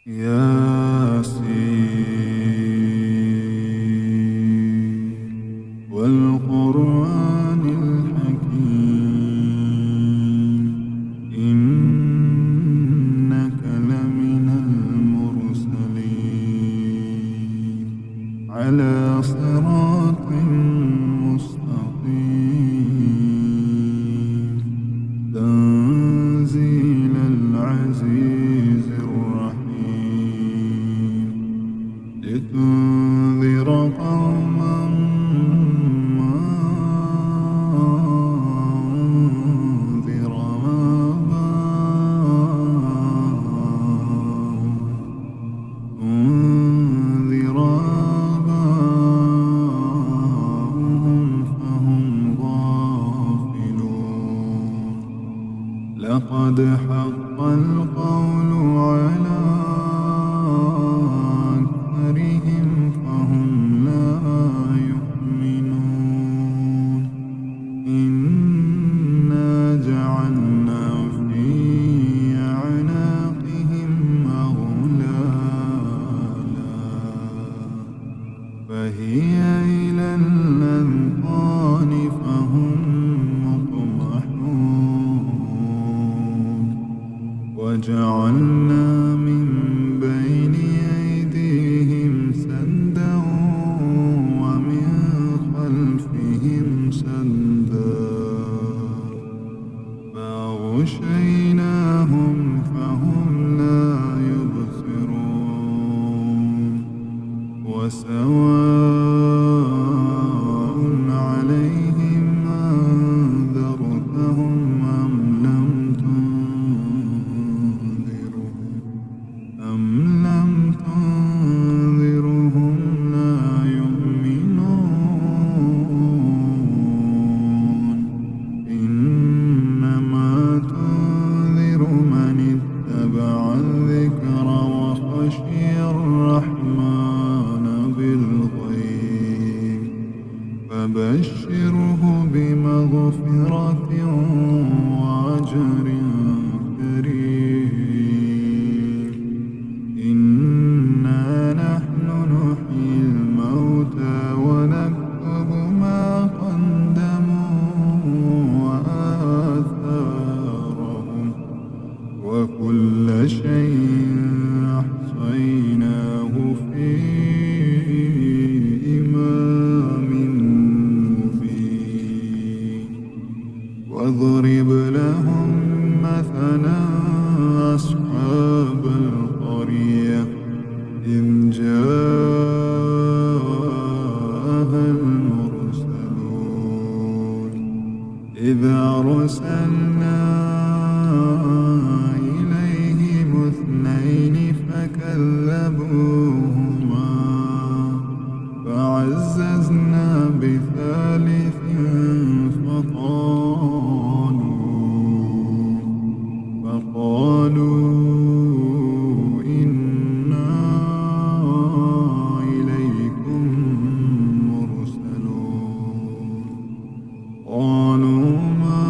ياسين والقرآن الحكيم إنك لمن المرسلين على صراط مستقيم تنزيل العزيز الرحيم لتنذر قوما ما أنذر آباؤهم فهم غافلون لقد حق القول على أكثرهم فهم لا يؤمنون إنا جعلنا في أعناقهم أغلالا فهي إلى الأذقان فهم مقمحون وجعلنا من بين أيديهم سدا ومن خلفهم سدا فأغشيناهم فهم لا يبصرون وسواء عليهم أنذرتهم أم لم تنذرهم لا يؤمنون إنما تنذر من اتبع الذكر وخشي الرحمن بالغيب فبشره بمغفرة وأجر كريم إنا نحن نحيي الموتى ونكتب ما قدموا وآثارهم وكل شيء أحصيناه في إمام مبين واضرب لهم مثلا أصحاب القرية إذ جاءها المرسلون إذ أرسلنا إليهم اثنين فكذبوهما فعززنا بثالث فقالوا إنا إليكم مرسلون قالوا ما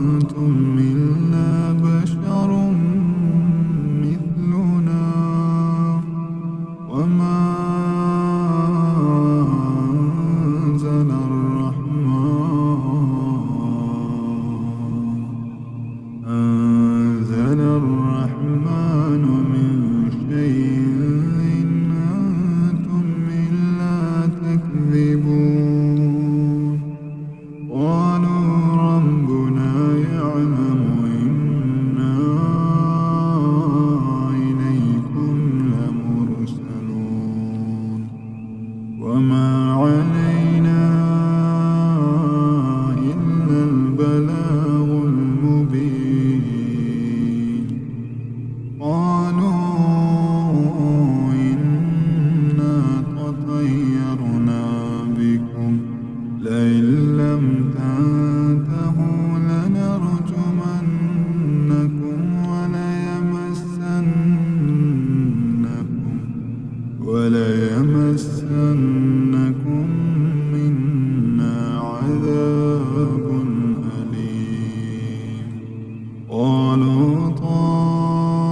أنتم إلا بشر مثلنا وما أنزل الرحمن من شيء إن أنتم إلا تكذبون قالوا ربنا يعلم إنا إليكم لمرسلون وما علينا إلا البلاغ المبين قالوا إنا تطيرنا بكم لئن لم تنتهوا لنرجمنكم وليمسنكم منا عذاب أليم قالوا طائركم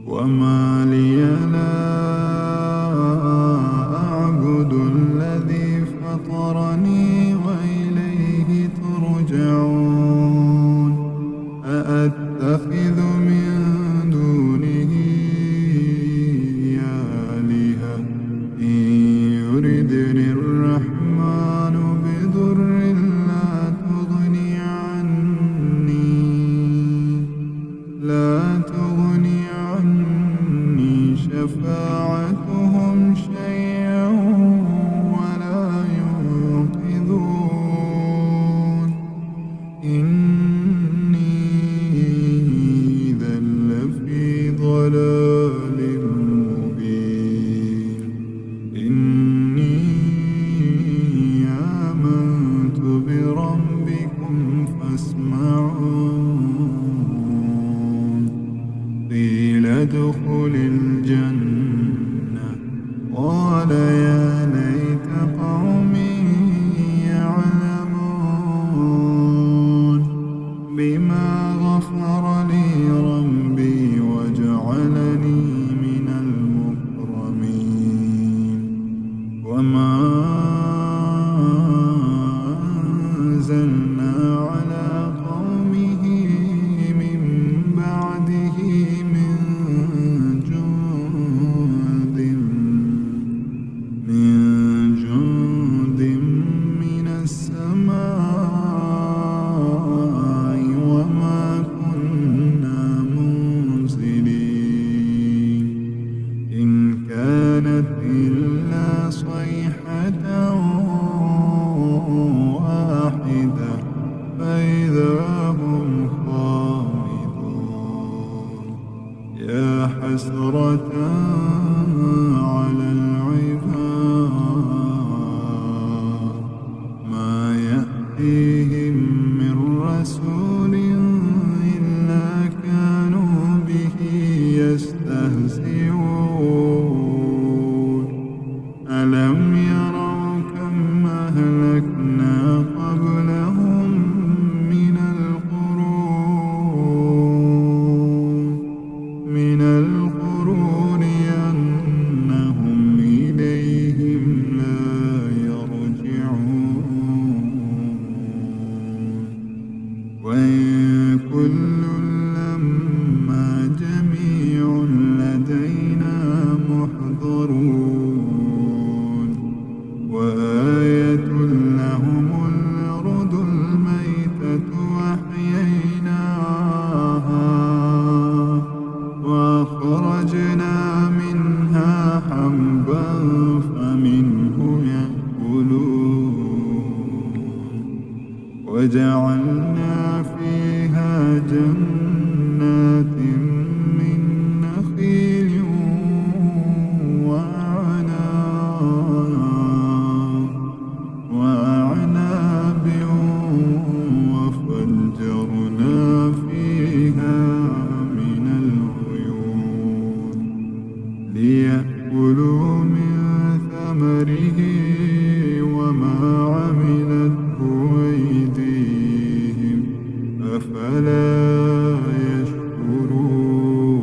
وما لي لا أعبد الذي فطرني وإليه ترجعون أأتخذ من دونه آلهة إن يردني الرحمن بضر لا تغني عني شفاعتهم شيئا ولا ينقذون إني إذا لفي ضلال مبين إني آمنت بربكم فاسمعون قيل ادخل الجنة قال يا ليت قومي يعلمون بما غفر لي ربي وجعلني من المكرمين وما أنزلنا على قومه من بعده من جند من السماء وما كنا منزلين إن كانت إلا صيحة واحدة فإذا هم خامدون يا حسرة على العباد ما يأتيهم من رسول إلا كانوا به يستهزئون ألم يروا كم أهلكنا قبلهم من القرون أنهم إليهم لا يرجعون وإن كل لما جميع لدينا محضرون وآية لهم الأرض الميتة أحييناها وأخرجنا منها حبا فمنه يأكلون وجعلنا فيها جنات من نخيل وأعناب وفجرنا فيها من العيون ليأكلوا من ثمره وما عملته أيديهم أفلا يشكرون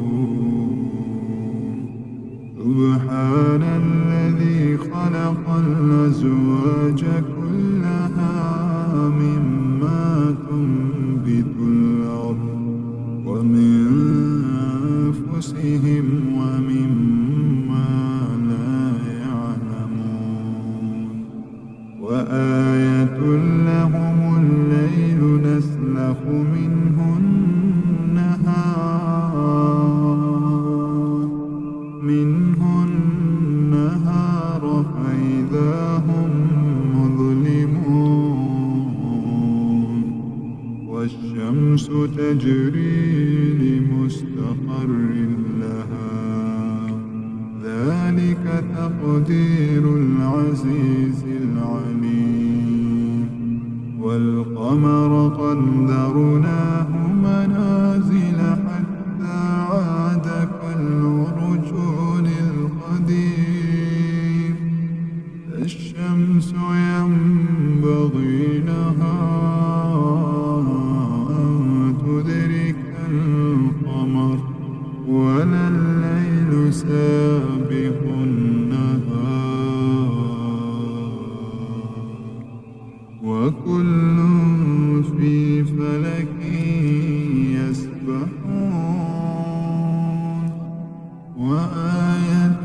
سبحان الذي خلق الأزواج كلها مما تنبت الأرض ومن أنفسهم ومما لا يعلمون وآية لهم الليل نسلخ منه النهار فإذا هم مظلمون والشمس تجري لمستقر لها ذلك تقدير العزيز العليم والقمر قدرناه منازل حتى عاد كالعرجون القديم الشمس ينبغي لها أن تدرك القمر ولا الليل سابق النهار وكل في فلك يسبحون وآية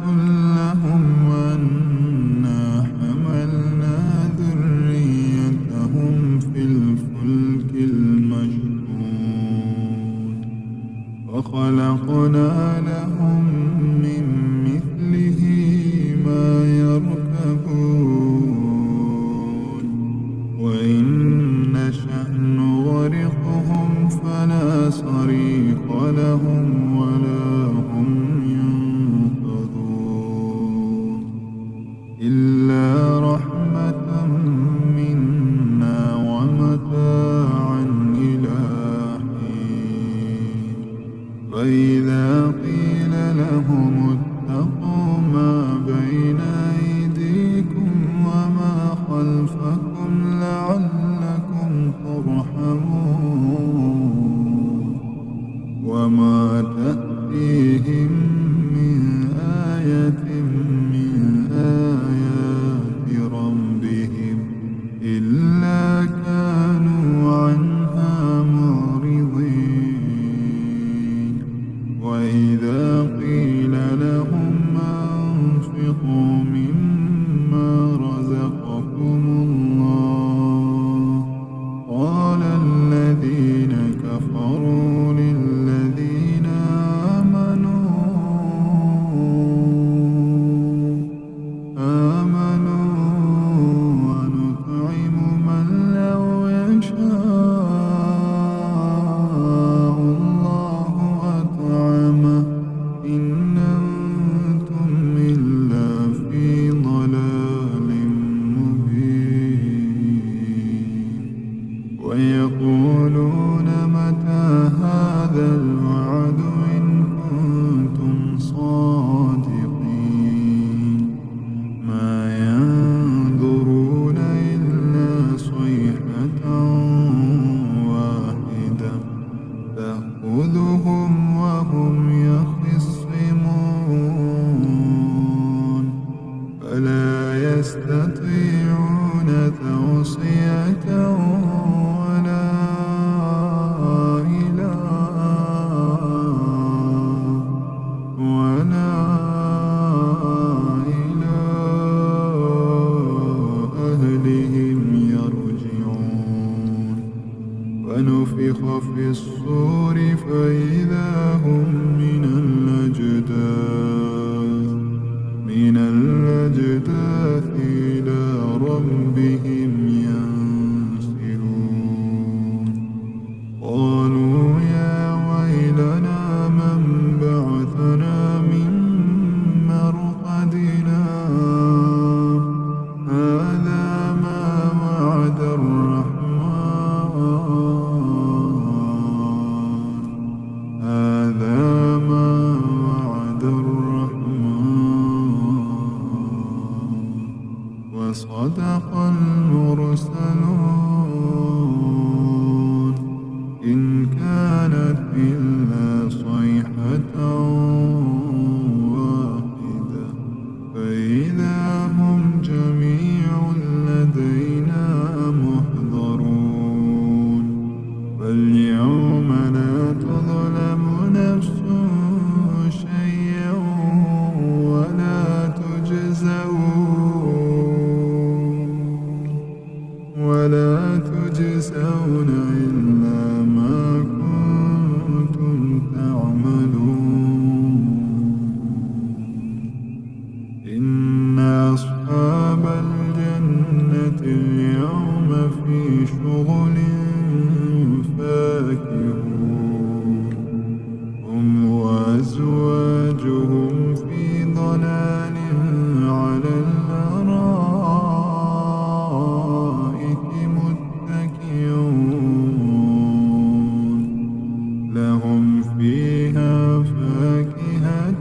لهم أنا حملنا ذريتهم في الفلك المشحون وخلقنا لهم من مثله ما يركبون وإن نشأ نغرقهم فلا صريخ لهم ولا هم ينقذون إلا رحمة منا ومتاعا إلى حين فإذا قيل لهم اتقوا ما بين أيديكم وما خلفكم لعلكم ترحمون وما تأتيهم من آية من آيات ربهم إلا كانوا عنها معرضين وإذا قيل لهم أنفقوا مما رزقكم الله قال الذين كفروا للذين آمنوا ونطعم من لو يشاء الله أطعمه إن أنتم إلا في ضلال مبين ويقولون متى هذا الوعد إن كنتم صادقين ما ينظرون إلا صيحة واحدة تأخذهم وهم يخصمون فلا يستطيعون توصية ولا إلى أهلهم يرجعون ونفخ في الصور فإذا هم من الأجداث إلى ربهم ينسلون قالوا يا ويلنا من بعثنا من مرقدنا هذا ما وعد الرحمن وصدق المرسلون إن كانت إلا صيحة واحدة فإذا هم جميع لدينا محضرون فاليوم لا تظلم نفس شيئا ولا تجزون إلا ما كنتم تعملون إن أصحاب الجنة اليوم في شغل فاكهون هم وأزواجهم في ضلال على الأرائك متكئون لهم فيها فاكهة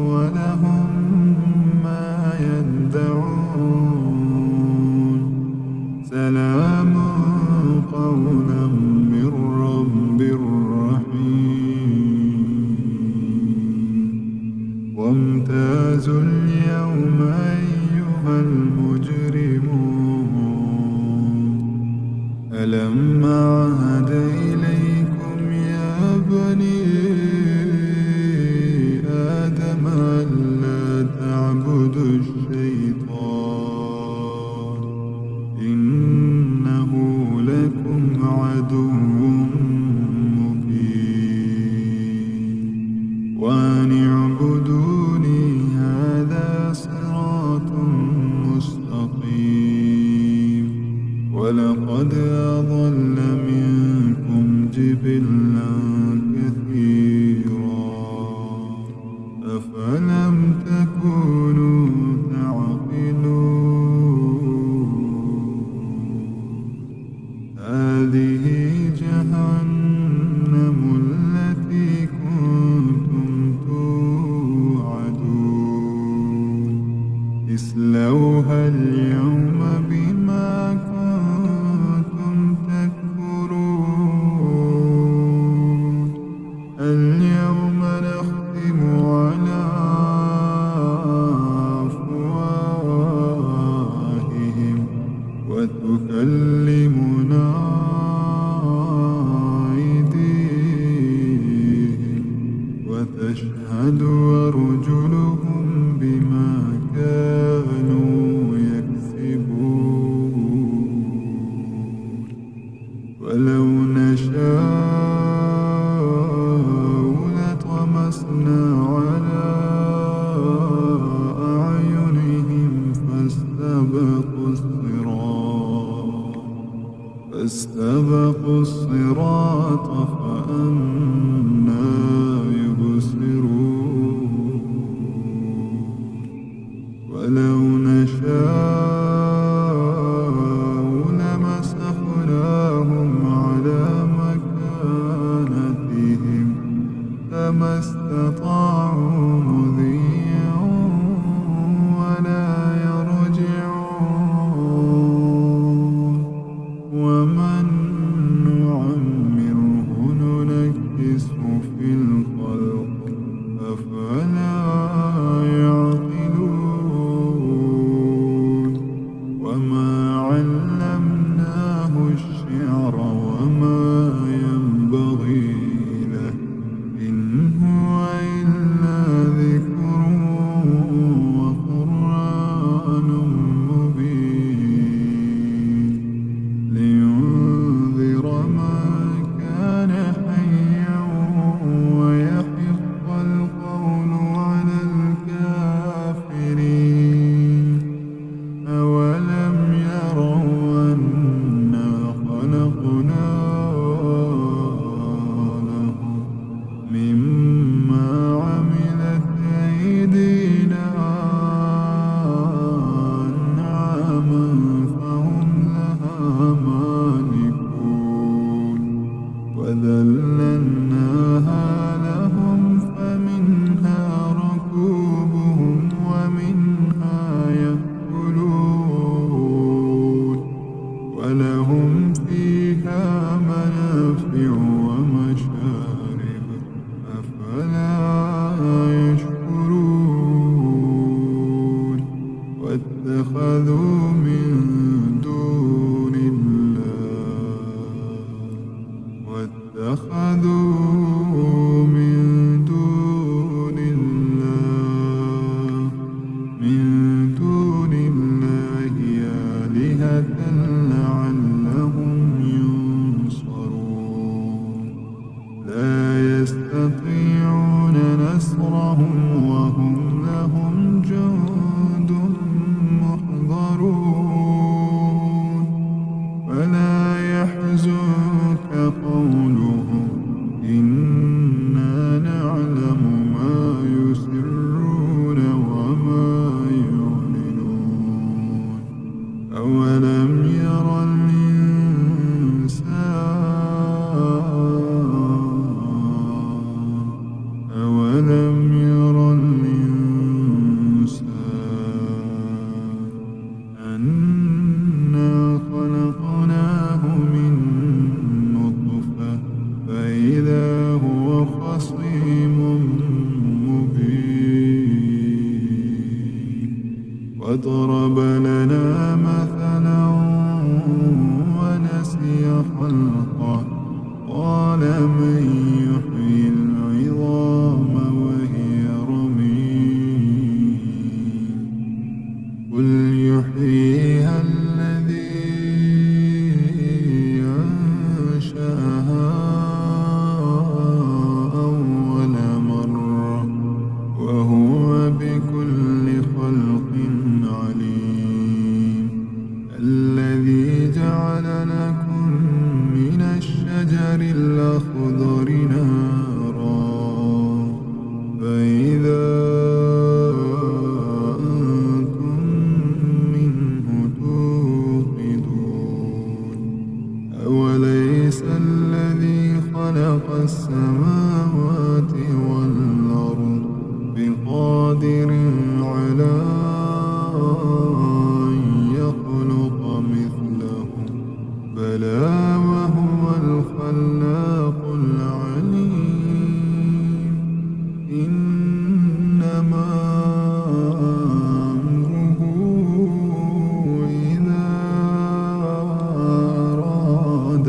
ولهم ما يدعون سلام قولا من رب رحيم فامتازوا اليوم أيها المجرمون ألم أعهد إليكم يا بني آدم ألا تعبدوا الشيطان إنه لكم عدو مبين وأن اعبدوني هذا صراط مستقيم ولقد أضل منكم جبلا كثيرا أفلم تكونوا تعقلون هذه جهنم التي كنتم توعدون اصلوها اليوم بما كنتم تكفرون اليوم نختم على أفواههم وتكلمنا أيديهم وتشهد أرجلهم بما كانوا يكسبون ولو نشاء لطمسنا على أعينهم فاستبقوا الصراط فأنى يبصرون ولو نشاء لمسخناهم على مكانتهم فما استطاعوا مضيا ولا يرجعون ومن نعمره ننكسه في الخلق أفلا يعقلون وما علمناه الشعر وما ينبغي له إن هو إلا ذكر وقرآن مبين لينذر من كان حيا ويحق القول على الكافرين أولم يروا أنا خلقنا لهم مما عملت أيدينا أنعاما فهم لها مالكون وذللناها لهم فمنها ركوبهم ومنها يأكلون ولهم فيها منافع ومشارب أفلا يشكرون واتخذوا من دون الله آلهة لعلهم ينصرون لا يستطيعون نصرهم وهم لهم جند محضرون فلا يحزنك قولهم إنا نعلم ما يسرون وما يعلنون أولم ير الإنسان أنا خلقناه من نطفة فإذا هو خصيم مبين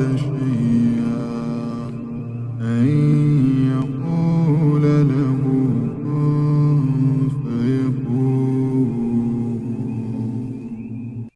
أراد شيئا أن يقول له